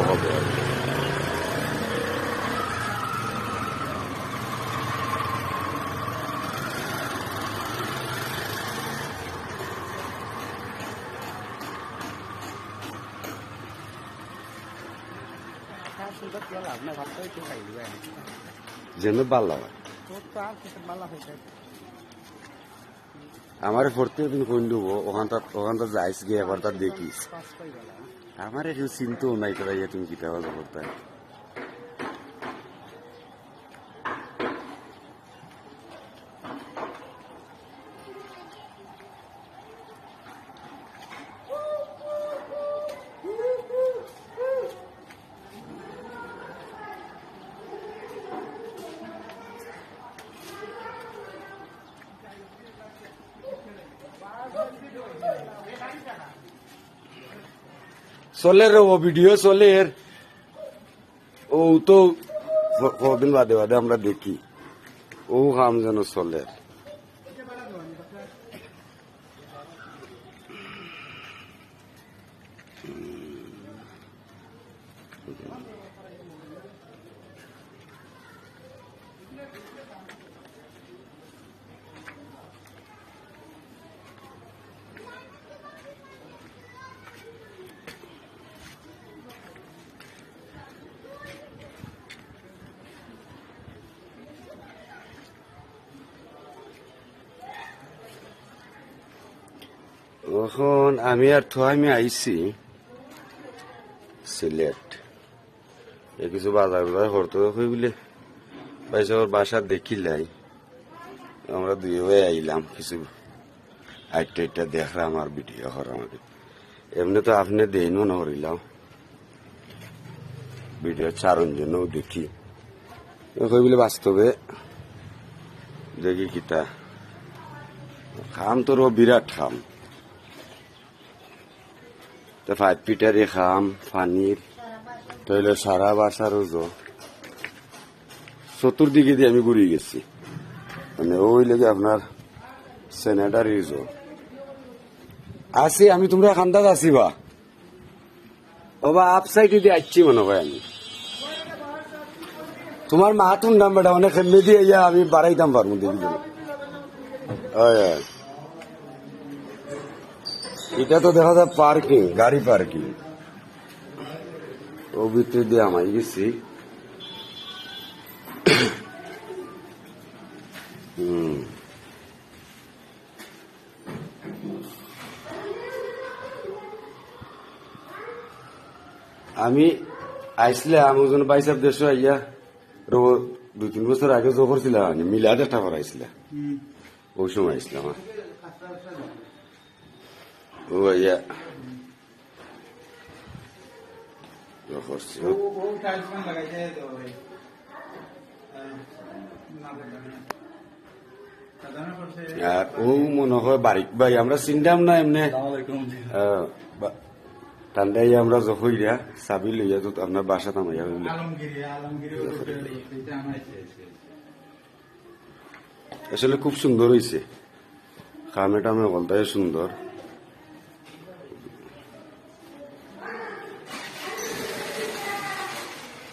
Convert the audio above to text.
হবে। যেন বাল্লা আমার প্রত্যেকদিন কোন দেবো ওখানটা যাইস গিয়ে একবার তার দেখিস আমার একটু চিন্তাও নাই তোরা তুমি কিতা বাজা করতে চলে রে ও ভিডিও চলে ও তো কদিন বাদে বাদে আমরা দেখি ও কাম যেন চলে এখন আমি আর আমি আইছি সিলেট কিছু বাজার বাজার করতে বলে পয়সা ওর বাসা দেখিলাই আমরা দুই হয়ে আইলাম কিছু আইটা দেখলাম আর ভিডিও করা আমাকে এমনি তো আপনি দেন মনে করিলাম ভিডিও চারণ জন্যও দেখি বলে বাস্তবে দেখি কিতা খাম তোর বিরাট খাম ফাইভ পিটারে খাম পানির তাইলে সারা বাসার চতুর্দিকে দিয়ে আমি ঘুরে গেছি মানে ওই লেগে আপনার সেনেটারি আছি আমি তোমরা খান্দাজ আছি বা বাবা আপ সাইডে দিয়ে আসছি মনে হয় আমি তোমার মাহাতুন দাম বেটা অনেক খেলে দিয়ে আমি বাড়াইতাম পারবো দেখি এটা তো দেখা যায় পার্কিং গাড়ি পার্কিং ও ভিতরে দিয়ে আমি গেছি আমি আইসলে আমি ওজন বাইসাব দেশ আইয়া 2-3 বছর আগে জো করছিলাম মিলাদ একটা করাইছিল ওই সময় আইসলাম ও ইয়া আর ও মনে হয় বাড়িক ভাই আমরা চিন্তাম না এমনি টান্ডাই আমরা জখইরা চাবি লইয়া তো আপনার বাসা নামাইয়া আসলে খুব সুন্দর হয়েছে খামে টামে বলতে সুন্দর